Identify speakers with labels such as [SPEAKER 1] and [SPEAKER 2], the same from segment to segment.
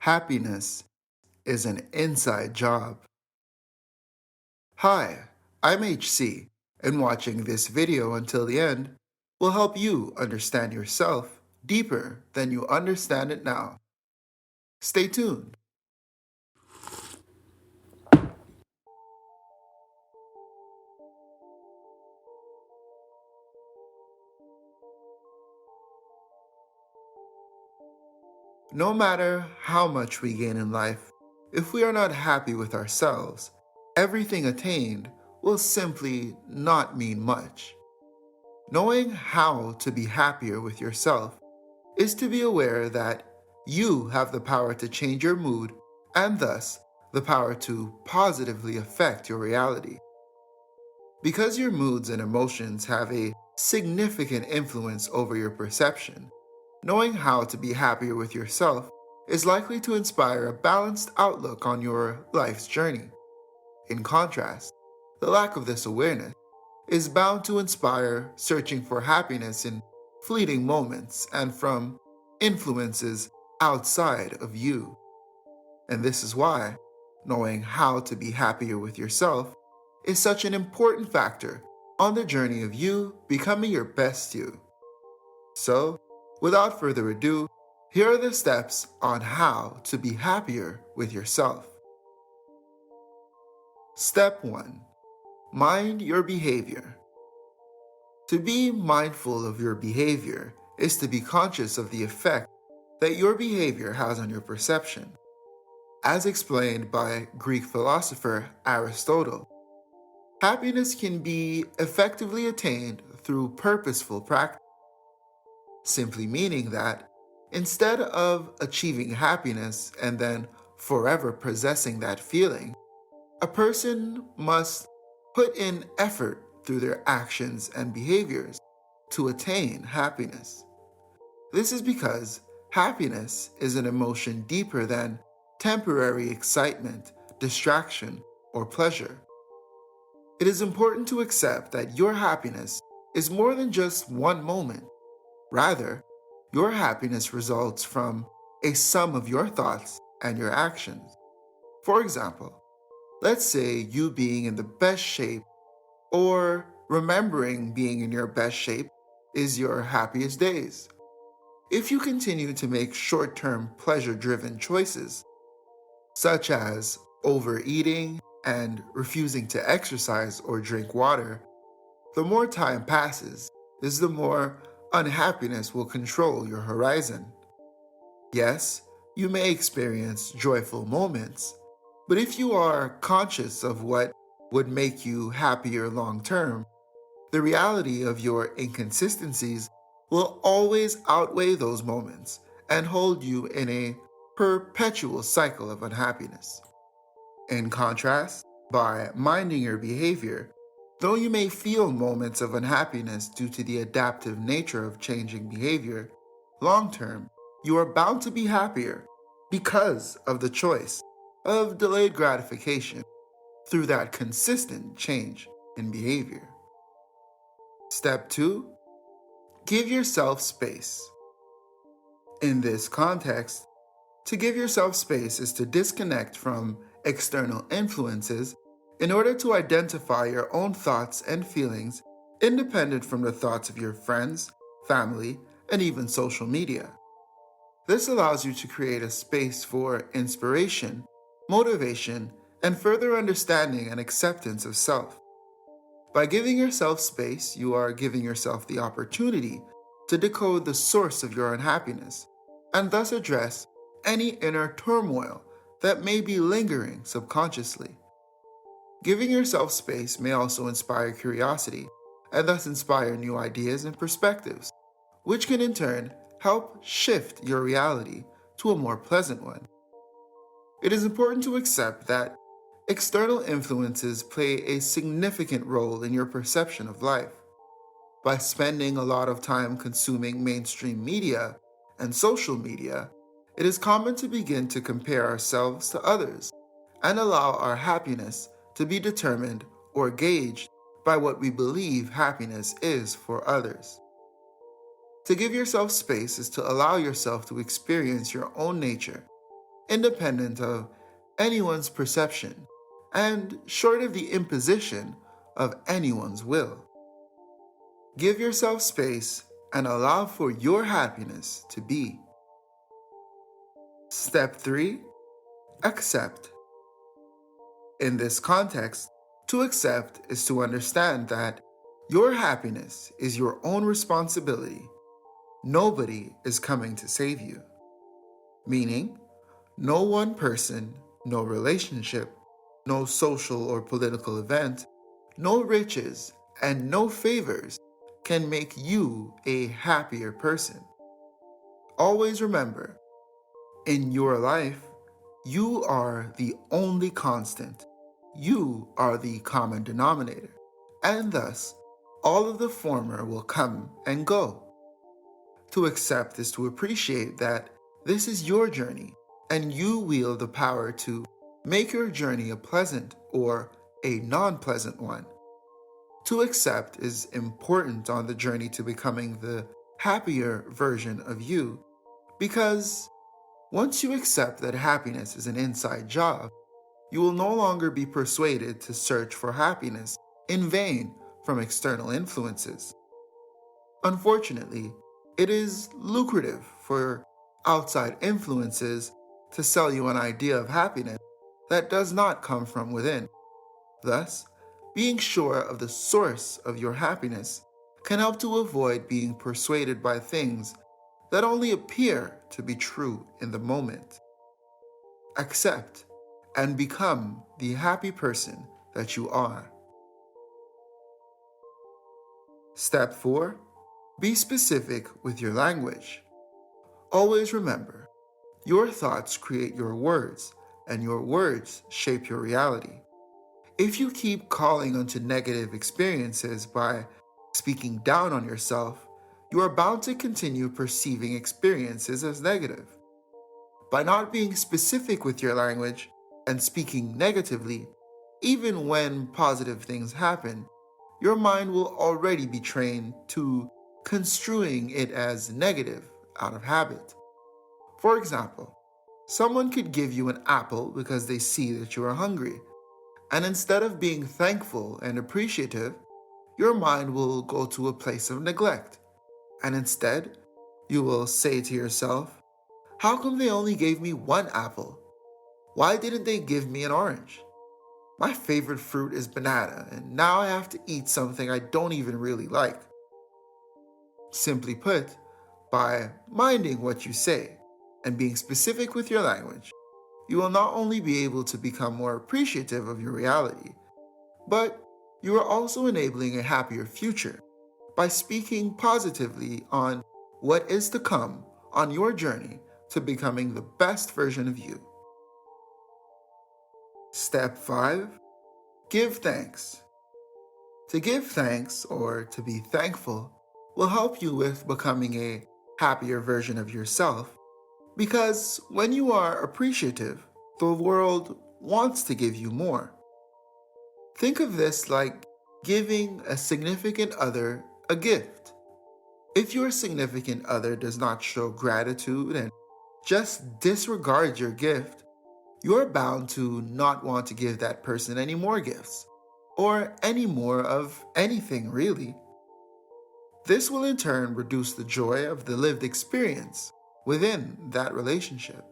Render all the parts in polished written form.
[SPEAKER 1] Happiness is an inside job. Hi, I'm HC, and watching this video until the end will help you understand yourself deeper than you understand it now. Stay tuned. No matter how much we gain in life, if we are not happy with ourselves, everything attained will simply not mean much. Knowing how to be happier with yourself is to be aware that you have the power to change your mood and thus the power to positively affect your reality. Because your moods and emotions have a significant influence over your perception, knowing how to be happier with yourself is likely to inspire a balanced outlook on your life's journey. In contrast, the lack of this awareness is bound to inspire searching for happiness in fleeting moments and from influences outside of you. And this is why knowing how to be happier with yourself is such an important factor on the journey of you becoming your best you. So, without further ado, here are the steps on how to be happier with yourself. Step 1. Mind your behavior. To be mindful of your behavior is to be conscious of the effect that your behavior has on your perception. As explained by Greek philosopher Aristotle, happiness can be effectively attained through purposeful practice, simply meaning that instead of achieving happiness and then forever possessing that feeling, a person must put in effort through their actions and behaviors to attain happiness. This is because happiness is an emotion deeper than temporary excitement, distraction, or pleasure. It is important to accept that your happiness is more than just one moment. Rather, your happiness results from a sum of your thoughts and your actions. For example, let's say you being in the best shape or remembering being in your best shape is your happiest days. If you continue to make short-term pleasure-driven choices, such as overeating and refusing to exercise or drink water, the more time passes, the more unhappiness will control your horizon. Yes, you may experience joyful moments, but if you are conscious of what would make you happier long term, the reality of your inconsistencies will always outweigh those moments and hold you in a perpetual cycle of unhappiness. In contrast, by minding your behavior, though you may feel moments of unhappiness due to the adaptive nature of changing behavior, long term, you are bound to be happier because of the choice of delayed gratification through that consistent change in behavior. Step 2. Give yourself space. In this context, to give yourself space is to disconnect from external influences in order to identify your own thoughts and feelings independent from the thoughts of your friends, family, and even social media. This allows you to create a space for inspiration, motivation, and further understanding and acceptance of self. By giving yourself space, you are giving yourself the opportunity to decode the source of your unhappiness and thus address any inner turmoil that may be lingering subconsciously. Giving yourself space may also inspire curiosity and thus inspire new ideas and perspectives, which can in turn help shift your reality to a more pleasant one. It is important to accept that external influences play a significant role in your perception of life. By spending a lot of time consuming mainstream media and social media, it is common to begin to compare ourselves to others and allow our happiness to be determined or gauged by what we believe happiness is for others. To give yourself space is to allow yourself to experience your own nature independent of anyone's perception and short of the imposition of anyone's will. Give yourself space and allow for your happiness to be. Step 3. Accept. In this context, to accept is to understand that your happiness is your own responsibility. Nobody is coming to save you. Meaning, no one person, no relationship, no social or political event, no riches, and no favors can make you a happier person. Always remember, in your life, you are the only constant. You are the common denominator, and thus, all of the former will come and go. To accept is to appreciate that this is your journey, and you wield the power to make your journey a pleasant or a non-pleasant one. To accept is important on the journey to becoming the happier version of you, because once you accept that happiness is an inside job, you will no longer be persuaded to search for happiness in vain from external influences. Unfortunately, it is lucrative for outside influences to sell you an idea of happiness that does not come from within. Thus, being sure of the source of your happiness can help to avoid being persuaded by things that only appear to be true in the moment. Accept and become the happy person that you are. Step 4. Be specific with your language. Always remember, your thoughts create your words, and your words shape your reality. If you keep calling onto negative experiences by speaking down on yourself, you are bound to continue perceiving experiences as negative. By not being specific with your language and speaking negatively, even when positive things happen, your mind will already be trained to construing it as negative out of habit. For example, someone could give you an apple because they see that you are hungry, and instead of being thankful and appreciative, your mind will go to a place of neglect, and instead, you will say to yourself, "How come they only gave me one apple? Why didn't they give me an orange? My favorite fruit is banana, and now I have to eat something I don't even really like." Simply put, by minding what you say and being specific with your language, you will not only be able to become more appreciative of your reality, but you are also enabling a happier future by speaking positively on what is to come on your journey to becoming the best version of you. Step 5. Give thanks. To give thanks or to be thankful will help you with becoming a happier version of yourself, because when you are appreciative, the world wants to give you more. Think of this like giving a significant other a gift. If your significant other does not show gratitude and just disregards your gift, you're bound to not want to give that person any more gifts, or any more of anything really. This will in turn reduce the joy of the lived experience within that relationship.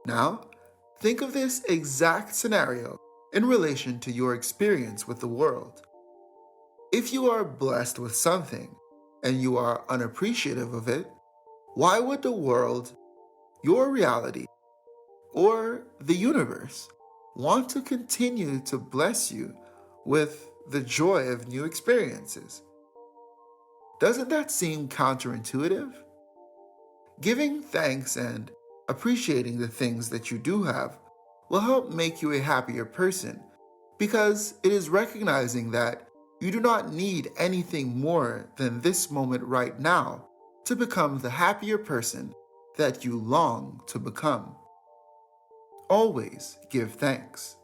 [SPEAKER 1] Now, think of this exact scenario in relation to your experience with the world. If you are blessed with something and you are unappreciative of it, why would the world, your reality, or the universe want to continue to bless you with the joy of new experiences? Doesn't that seem counterintuitive? Giving thanks and appreciating the things that you do have will help make you a happier person, because it is recognizing that you do not need anything more than this moment right now to become the happier person that you long to become. Always give thanks.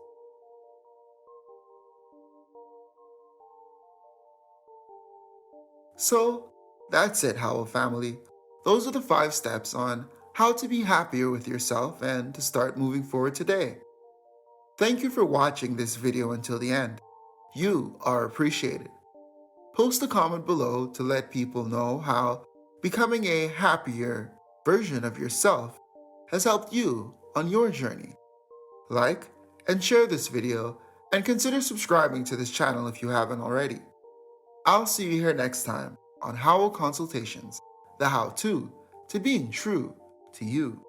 [SPEAKER 1] So, that's it, Howell family. Those are the 5 steps on how to be happier with yourself and to start moving forward today. Thank you for watching this video until the end. You are appreciated. Post a comment below to let people know how becoming a happier version of yourself has helped you on your journey. Like and share this video and consider subscribing to this channel if you haven't already. I'll see you here next time on Howell Consultations, the how-to being true to you.